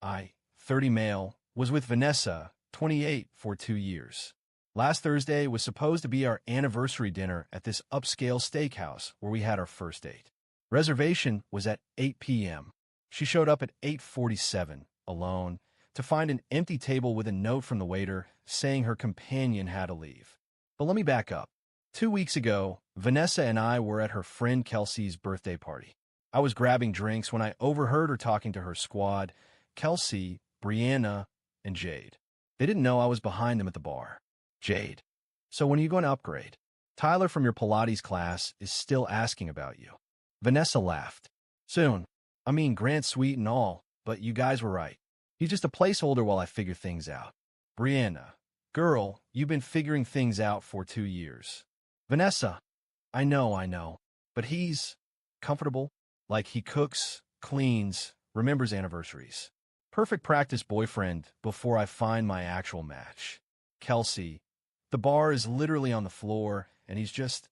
I, 30 male, was with Vanessa, 28, for 2 years. Last Thursday was supposed to be our anniversary dinner at this upscale steakhouse where we had our first date. Reservation was at 8 p.m. She showed up at 8:47, alone, to find an empty table with a note from the waiter saying her companion had to leave. But let me back up. 2 weeks ago, Vanessa and I were at her friend Kelsey's birthday party. I was grabbing drinks when I overheard her talking to her squad, Kelsey, Brianna, and Jade. They didn't know I was behind them at the bar. Jade. So when are you going to upgrade? Tyler from your Pilates class is still asking about you. Vanessa laughed. Soon. I mean, Grant's sweet and all, but you guys were right. He's just a placeholder while I figure things out. Brianna. Girl, you've been figuring things out for 2 years. Vanessa. I know. But he's comfortable. Like he cooks, cleans, remembers anniversaries. Perfect practice boyfriend before I find my actual match. Kelsey. The bar is literally on the floor, and he's just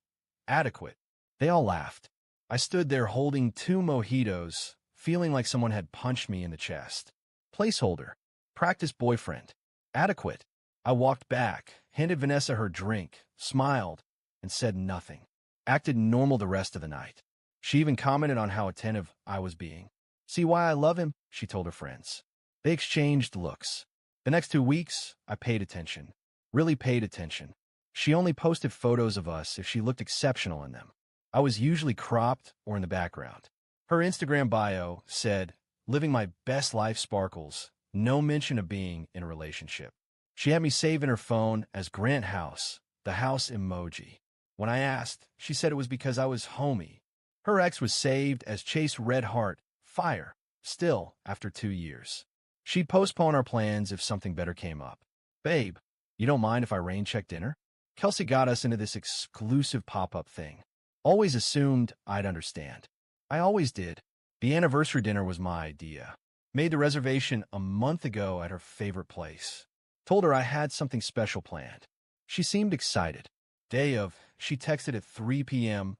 adequate. They all laughed. I stood there holding 2 mojitos, feeling like someone had punched me in the chest. Placeholder. Practice boyfriend. Adequate. I walked back, handed Vanessa her drink, smiled, and said nothing. Acted normal the rest of the night. She even commented on how attentive I was being. See why I love him? She told her friends. They exchanged looks. The next 2 weeks, I paid attention. Really paid attention. She only posted photos of us if she looked exceptional in them. I was usually cropped or in the background. Her Instagram bio said, living my best life sparkles, no mention of being in a relationship. She had me saved in her phone as Grant House, the house emoji. When I asked, she said it was because I was homey. Her ex was saved as Chase Red Heart, Fire, still after 2 years. She'd postpone our plans if something better came up. Babe, you don't mind if I rain check dinner? Kelsey got us into this exclusive pop-up thing. Always assumed I'd understand. I always did. The anniversary dinner was my idea. Made the reservation a month ago at her favorite place. Told her I had something special planned. She seemed excited. Day of, she texted at 3 p.m.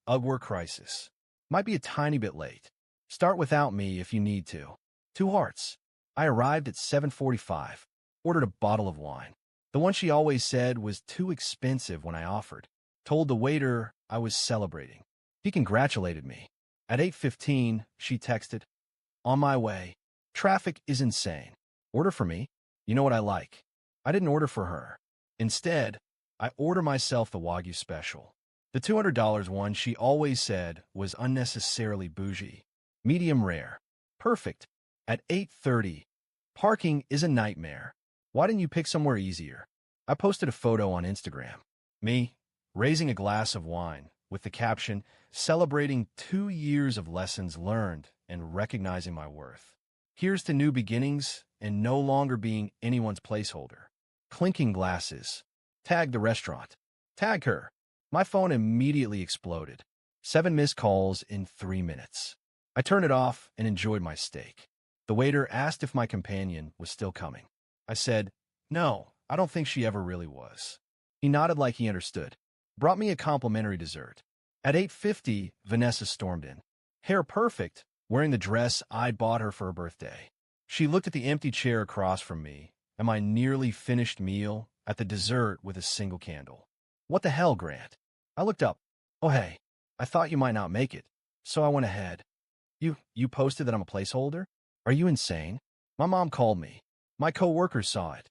Work crisis. Might be a tiny bit late. Start without me if you need to. 2 hearts. I arrived at 7:45. Ordered a bottle of wine. The one she always said was too expensive when I offered. Told the waiter I was celebrating. He congratulated me. At 8:15, she texted, on my way. Traffic is insane. Order for me? You know what I like. I didn't order for her. Instead, I order myself the Wagyu special. The $200 one she always said was unnecessarily bougie. Medium rare. Perfect. At 8:30, parking is a nightmare. Why didn't you pick somewhere easier? I posted a photo on Instagram. Me, raising a glass of wine, with the caption, celebrating 2 years of lessons learned and recognizing my worth. Here's to new beginnings and no longer being anyone's placeholder. Clinking glasses. Tag the restaurant. Tag her. My phone immediately exploded. 7 missed calls in 3 minutes. I turned it off and enjoyed my steak. The waiter asked if my companion was still coming. I said, no, I don't think she ever really was. He nodded like he understood. Brought me a complimentary dessert. At 8:50, Vanessa stormed in. Hair perfect, wearing the dress I'd bought her for her birthday. She looked at the empty chair across from me and my nearly finished meal at the dessert with a single candle. What the hell, Grant? I looked up. Oh, hey, I thought you might not make it, so I went ahead. You posted that I'm a placeholder? Are you insane? My mom called me. My coworkers saw it.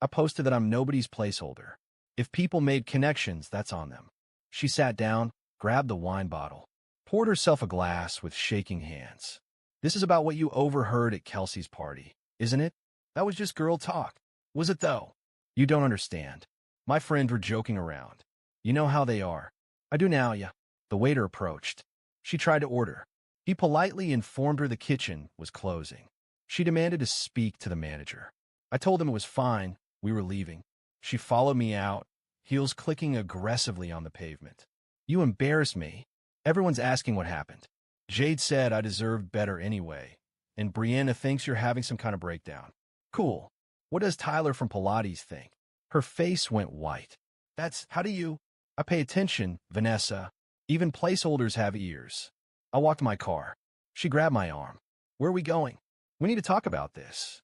I posted that I'm nobody's placeholder. If people made connections, that's on them. She sat down, grabbed the wine bottle, poured herself a glass with shaking hands. This is about what you overheard at Kelsey's party, isn't it? That was just girl talk. Was it though? You don't understand. My friends were joking around. You know how they are. I do now, yeah. The waiter approached. She tried to order. He politely informed her the kitchen was closing. She demanded to speak to the manager. I told him it was fine. We were leaving. She followed me out, heels clicking aggressively on the pavement. You embarrassed me. Everyone's asking what happened. Jade said I deserved better anyway, and Brianna thinks you're having some kind of breakdown. Cool. What does Tyler from Pilates think? Her face went white. How do you? I pay attention, Vanessa. Even placeholders have ears. I walked to my car. She grabbed my arm. Where are we going? We need to talk about this.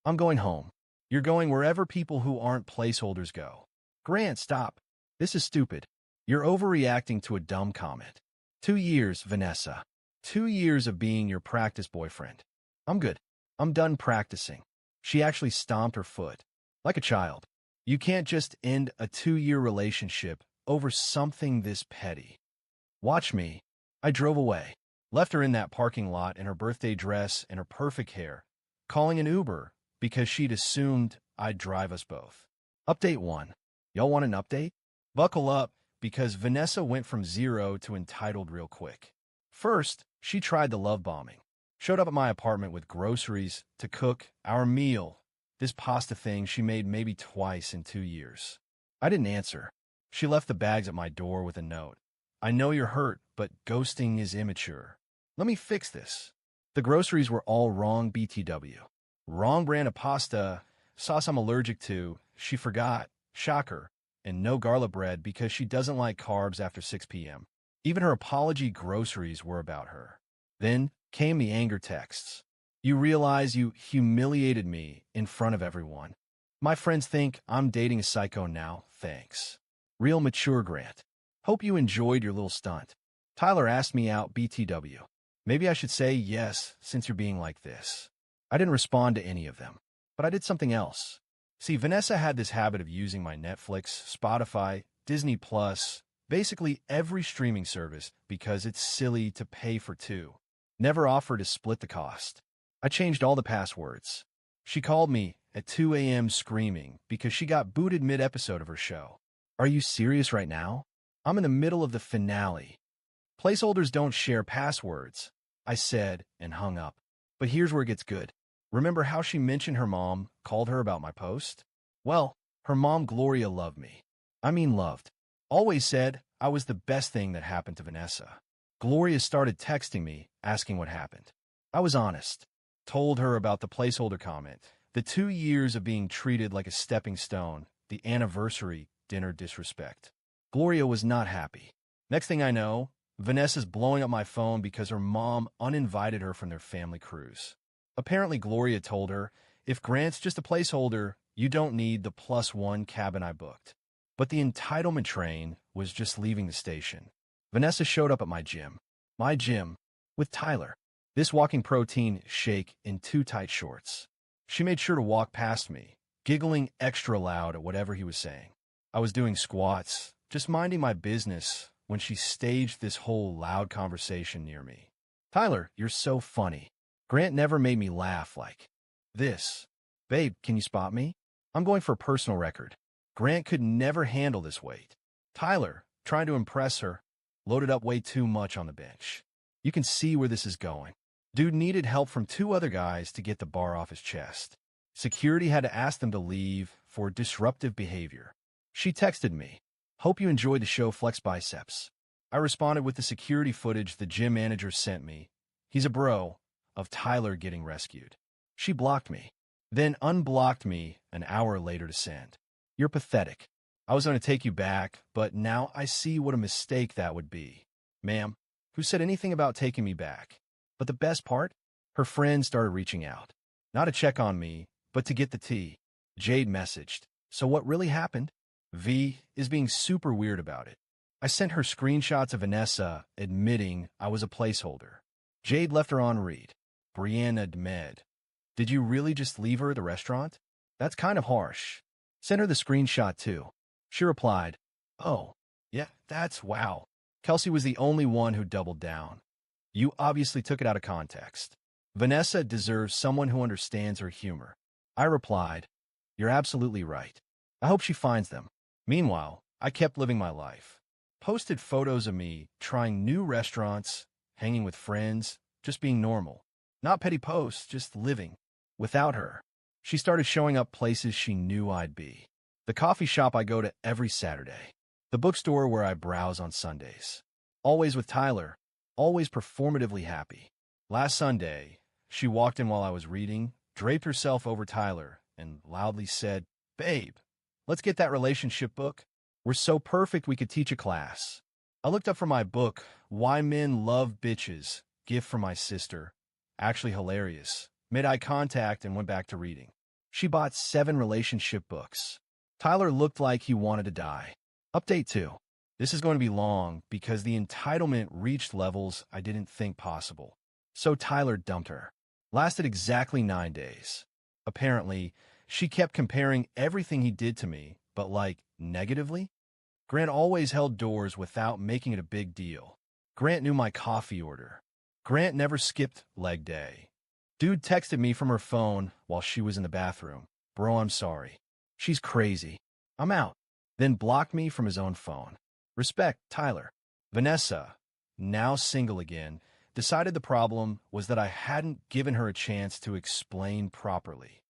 I'm going home. You're going wherever people who aren't placeholders go. Grant, stop. This is stupid. You're overreacting to a dumb comment. 2 years, Vanessa. 2 years of being your practice boyfriend. I'm good. I'm done practicing. She actually stomped her foot. Like a child. You can't just end a 2-year relationship over something this petty. Watch me. I drove away. Left her in that parking lot in her birthday dress and her perfect hair, calling an Uber because she'd assumed I'd drive us both. Update 1. Y'all want an update? Buckle up, because Vanessa went from 0 to entitled real quick. First, she tried the love bombing. Showed up at my apartment with groceries to cook our meal, this pasta thing she made maybe twice in 2 years. I didn't answer. She left the bags at my door with a note. I know you're hurt, but ghosting is immature. Let me fix this. The groceries were all wrong BTW. Wrong brand of pasta, sauce I'm allergic to, she forgot, shocker, and no garlic bread because she doesn't like carbs after 6 p.m. Even her apology groceries were about her. Then came the anger texts. You realize you humiliated me in front of everyone. My friends think I'm dating a psycho now, thanks. Real mature Grant. Hope you enjoyed your little stunt. Tyler asked me out BTW. Maybe I should say yes since you're being like this. I didn't respond to any of them, but I did something else. See, Vanessa had this habit of using my Netflix, Spotify, Disney Plus, basically every streaming service because it's silly to pay for two. Never offered to split the cost. I changed all the passwords. She called me at 2 a.m. screaming because she got booted mid-episode of her show. Are you serious right now? I'm in the middle of the finale. Placeholders don't share passwords, I said and hung up. But here's where it gets good. Remember how she mentioned her mom called her about my post? Well, her mom Gloria loved me. I mean loved. Always said I was the best thing that happened to Vanessa. Gloria started texting me, asking what happened. I was honest. Told her about the placeholder comment, the 2 years of being treated like a stepping stone, the anniversary dinner disrespect. Gloria was not happy. Next thing I know, Vanessa's blowing up my phone because her mom uninvited her from their family cruise. Apparently, Gloria told her, if Grant's just a placeholder, you don't need the +1 cabin I booked. But the entitlement train was just leaving the station. Vanessa showed up at my gym, with Tyler. This walking protein shake in 2 tight shorts. She made sure to walk past me, giggling extra loud at whatever he was saying. I was doing squats, just minding my business, when she staged this whole loud conversation near me. Tyler, you're so funny. Grant never made me laugh like this. Babe, can you spot me? I'm going for a personal record. Grant could never handle this weight. Tyler, trying to impress her, loaded up way too much on the bench. You can see where this is going. Dude needed help from 2 other guys to get the bar off his chest. Security had to ask them to leave for disruptive behavior. She texted me, hope you enjoyed the show Flex Biceps. I responded with the security footage the gym manager sent me. He's a bro, of Tyler getting rescued. She blocked me, then unblocked me an hour later to send. You're pathetic. I was going to take you back, but now I see what a mistake that would be. Ma'am, who said anything about taking me back? But the best part? Her friends started reaching out. Not to check on me, but to get the tea. Jade messaged. So what really happened? V is being super weird about it. I sent her screenshots of Vanessa admitting I was a placeholder. Jade left her on read. Brianna Dmed. Did you really just leave her at the restaurant? That's kind of harsh. Send her the screenshot too. She replied, oh, yeah, that's wow. Kelsey was the only one who doubled down. You obviously took it out of context. Vanessa deserves someone who understands her humor. I replied, you're absolutely right. I hope she finds them. Meanwhile, I kept living my life. Posted photos of me trying new restaurants, hanging with friends, just being normal. Not petty posts, just living. Without her, she started showing up places she knew I'd be. The coffee shop I go to every Saturday. The bookstore where I browse on Sundays. Always with Tyler. Always performatively happy. Last Sunday, she walked in while I was reading, draped herself over Tyler, and loudly said, babe, let's get that relationship book. We're so perfect we could teach a class. I looked up from my book, Why Men Love Bitches, gift from my sister. Actually hilarious. made eye contact, and went back to reading. She bought 7 relationship books. Tyler looked like he wanted to die. Update 2. This is going to be long because the entitlement reached levels I didn't think possible. So Tyler dumped her. Lasted exactly 9 days. Apparently, she kept comparing everything he did to me, but like, negatively? Grant always held doors without making it a big deal. Grant knew my coffee order. Grant never skipped leg day. Dude texted me from her phone while she was in the bathroom. Bro, I'm sorry. She's crazy. I'm out. Then blocked me from his own phone. Respect, Tyler. Vanessa, now single again, decided the problem was that I hadn't given her a chance to explain properly.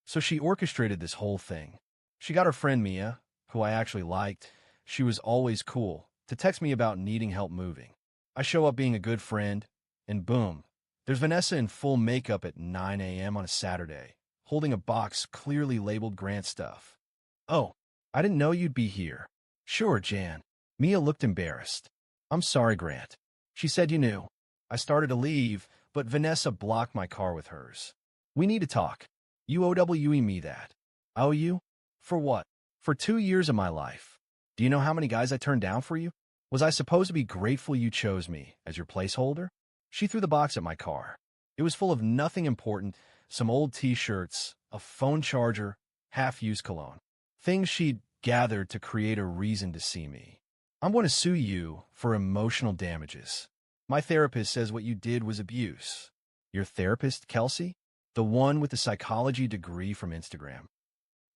So she orchestrated this whole thing. She got her friend Mia, who I actually liked, she was always cool, to text me about needing help moving. I show up being a good friend, and boom, there's Vanessa in full makeup at 9 a.m. on a Saturday, holding a box clearly labeled Grant stuff. Oh, I didn't know you'd be here. Sure, Jan. Mia looked embarrassed. I'm sorry, Grant. She said you knew. I started to leave, but Vanessa blocked my car with hers. We need to talk. You owe me that. I owe you? For what? For 2 years of my life. Do you know how many guys I turned down for you? Was I supposed to be grateful you chose me as your placeholder? She threw the box at my car. It was full of nothing important, some old t-shirts, a phone charger, half-used cologne. Things she'd gathered to create a reason to see me. I'm going to sue you for emotional damages. My therapist says what you did was abuse. Your therapist, Kelsey? The one with the psychology degree from Instagram.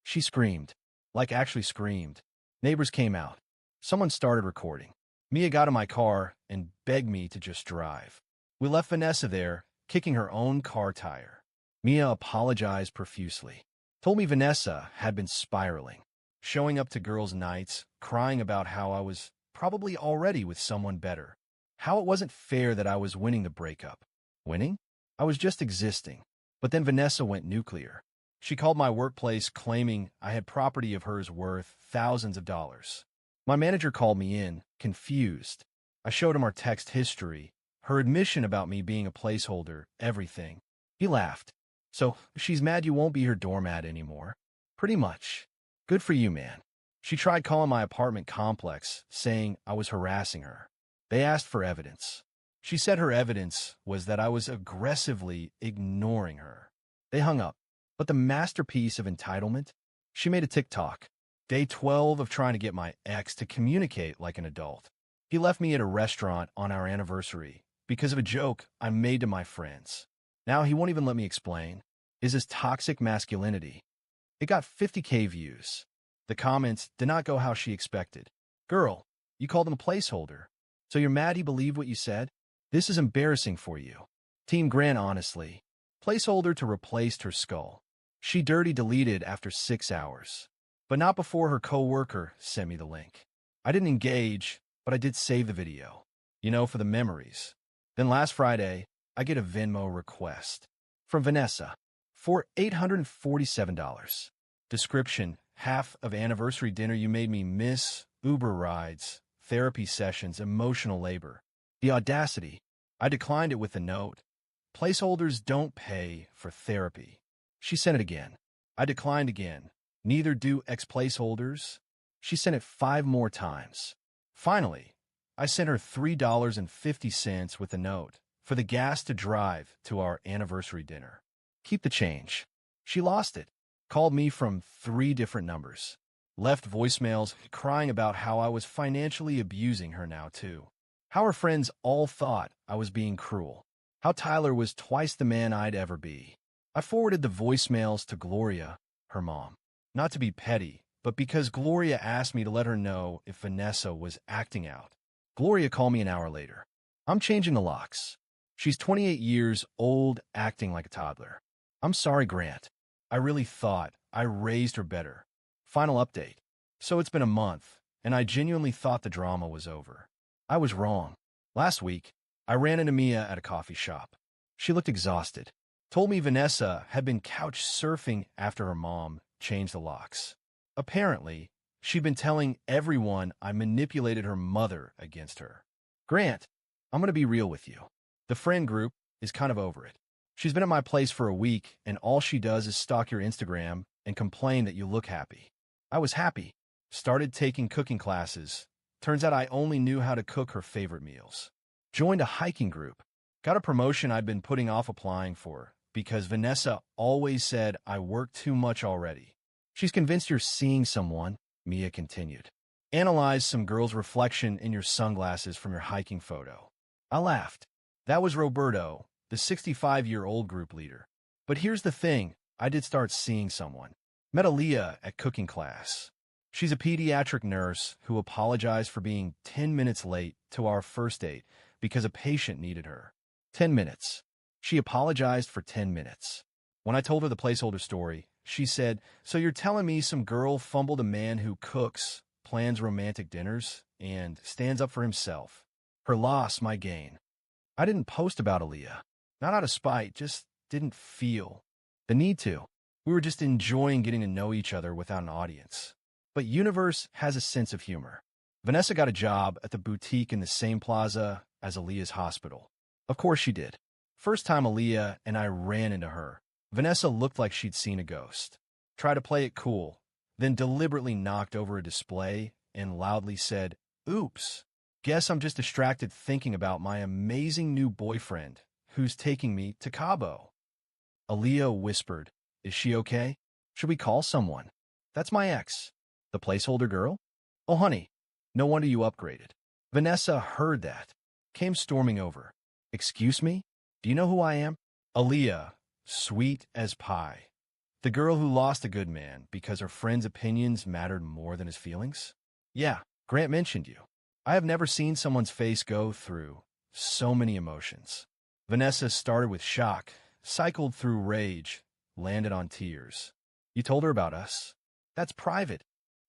She screamed. Like actually screamed. Neighbors came out. Someone started recording. Mia got in my car and begged me to just drive. We left Vanessa there, kicking her own car tire. Mia apologized profusely. Told me Vanessa had been spiraling. Showing up to girls' nights, crying about how I was probably already with someone better. How it wasn't fair that I was winning the breakup. Winning? I was just existing. But then Vanessa went nuclear. She called my workplace claiming I had property of hers worth thousands of dollars. My manager called me in, confused. I showed him our text history, her admission about me being a placeholder, everything. He laughed. So, she's mad you won't be her doormat anymore? Pretty much. Good for you, man. She tried calling my apartment complex, saying I was harassing her. They asked for evidence. She said her evidence was that I was aggressively ignoring her. They hung up. But the masterpiece of entitlement? She made a TikTok. Day 12 of trying to get my ex to communicate like an adult. He left me at a restaurant on our anniversary because of a joke I made to my friends. Now he won't even let me explain. Is this toxic masculinity? It got 50K views. The comments did not go how she expected. Girl, you called him a placeholder. So you're mad he believed what you said? This is embarrassing for you. Team Grant, honestly. Placeholder to replace her skull. She dirty deleted after 6 hours. But not before her co-worker sent me the link. I didn't engage, but I did save the video. You know, for the memories. Then last Friday, I get a Venmo request. From Vanessa. For $847. Description: half of anniversary dinner you made me miss, Uber rides, therapy sessions, emotional labor. The audacity. I declined it with a note. Placeholders don't pay for therapy. She sent it again. I declined again. Neither do ex-placeholders. She sent it 5 more times. Finally, I sent her $3.50 with a note for the gas to drive to our anniversary dinner. Keep the change. She lost it. Called me from 3 different numbers. Left voicemails crying about how I was financially abusing her now, too. How her friends all thought I was being cruel. How Tyler was twice the man I'd ever be. I forwarded the voicemails to Gloria, her mom. Not to be petty, but because Gloria asked me to let her know if Vanessa was acting out. Gloria called me an hour later. I'm changing the locks. She's 28 years old, acting like a toddler. I'm sorry, Grant. I really thought I raised her better. Final update. So it's been a month, and I genuinely thought the drama was over. I was wrong. Last week, I ran into Mia at a coffee shop. She looked exhausted. Told me Vanessa had been couch surfing after her mom changed the locks. Apparently, she'd been telling everyone I manipulated her mother against her. Grant, I'm going to be real with you. The friend group is kind of over it. She's been at my place for a week, and all she does is stalk your Instagram and complain that you look happy. I was happy. Started taking cooking classes. Turns out I only knew how to cook her favorite meals. Joined a hiking group. Got a promotion I'd been putting off applying for because Vanessa always said I work too much already. She's convinced you're seeing someone, Mia continued. Analyze some girl's reflection in your sunglasses from your hiking photo. I laughed. That was Roberto, the 65-year-old group leader. But here's the thing, I did start seeing someone. Met Aaliyah at cooking class. She's a pediatric nurse who apologized for being 10 minutes late to our first date because a patient needed her. 10 minutes. She apologized for 10 minutes. When I told her the placeholder story, she said, "So you're telling me some girl fumbled a man who cooks, plans romantic dinners, and stands up for himself. Her loss, my gain." I didn't post about Aaliyah. Not out of spite, just didn't feel the need to. We were just enjoying getting to know each other without an audience. But Universe has a sense of humor. Vanessa got a job at the boutique in the same plaza as Aaliyah's hospital. Of course she did. First time Aaliyah and I ran into her, Vanessa looked like she'd seen a ghost. Tried to play it cool, then deliberately knocked over a display and loudly said, "Oops. Guess I'm just distracted thinking about my amazing new boyfriend who's taking me to Cabo." Aaliyah whispered, "Is she okay? Should we call someone?" "That's my ex." "The placeholder girl?" "Oh, honey, no wonder you upgraded." Vanessa heard that. Came storming over. "Excuse me? Do you know who I am?" Aaliyah, sweet as pie. "The girl who lost a good man because her friend's opinions mattered more than his feelings?" "Yeah, Grant mentioned you." I have never seen someone's face go through so many emotions. Vanessa started with shock, cycled through rage, landed on tears. "You told her about us?" "That's private."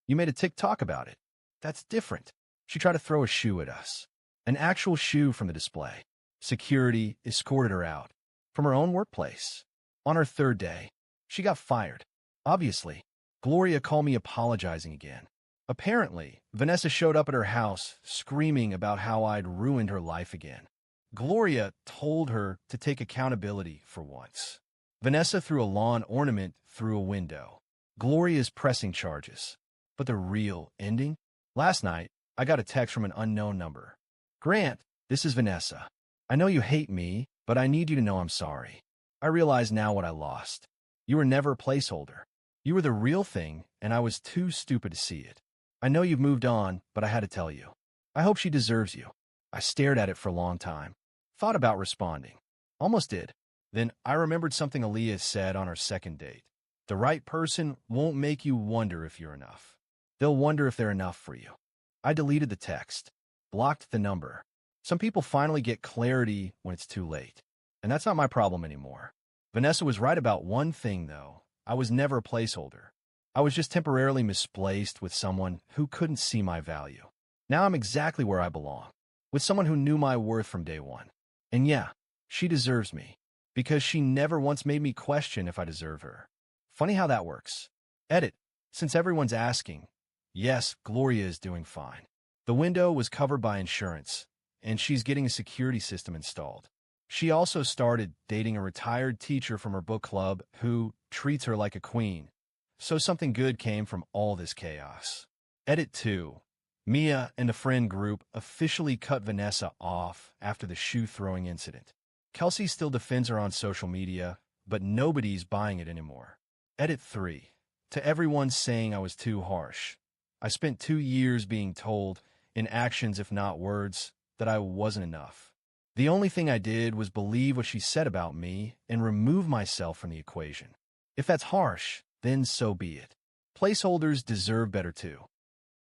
"You made a TikTok about it." "That's different." She tried to throw a shoe at us. An actual shoe from the display. Security escorted her out. From her own workplace. On her third day, she got fired. Obviously, Gloria called me apologizing again. Apparently, Vanessa showed up at her house screaming about how I'd ruined her life again. Gloria told her to take accountability for once. Vanessa threw a lawn ornament through a window. Gloria's pressing charges. But the real ending? Last night, I got a text from an unknown number. "Grant, this is Vanessa. I know you hate me, but I need you to know I'm sorry. I realize now what I lost. You were never a placeholder. You were the real thing, and I was too stupid to see it. I know you've moved on, but I had to tell you. I hope she deserves you." I stared at it for a long time. Thought about responding. Almost did. Then I remembered something Aaliyah said on our second date. The right person won't make you wonder if you're enough. They'll wonder if they're enough for you. I deleted the text. Blocked the number. Some people finally get clarity when it's too late. And that's not my problem anymore. Vanessa was right about one thing, though. I was never a placeholder. I was just temporarily misplaced with someone who couldn't see my value. Now I'm exactly where I belong, with someone who knew my worth from day one. And yeah, she deserves me, because she never once made me question if I deserve her. Funny how that works. Edit. Since everyone's asking, yes, Gloria is doing fine. The window was covered by insurance, and she's getting a security system installed. She also started dating a retired teacher from her book club who treats her like a queen. So something good came from all this chaos. Edit 2. Mia and a friend group officially cut Vanessa off after the shoe-throwing incident. Kelsey still defends her on social media, but nobody's buying it anymore. Edit 3. To everyone saying I was too harsh. I spent 2 years being told, in actions if not words, that I wasn't enough. The only thing I did was believe what she said about me and remove myself from the equation. If that's harsh, then so be it. Placeholders deserve better too.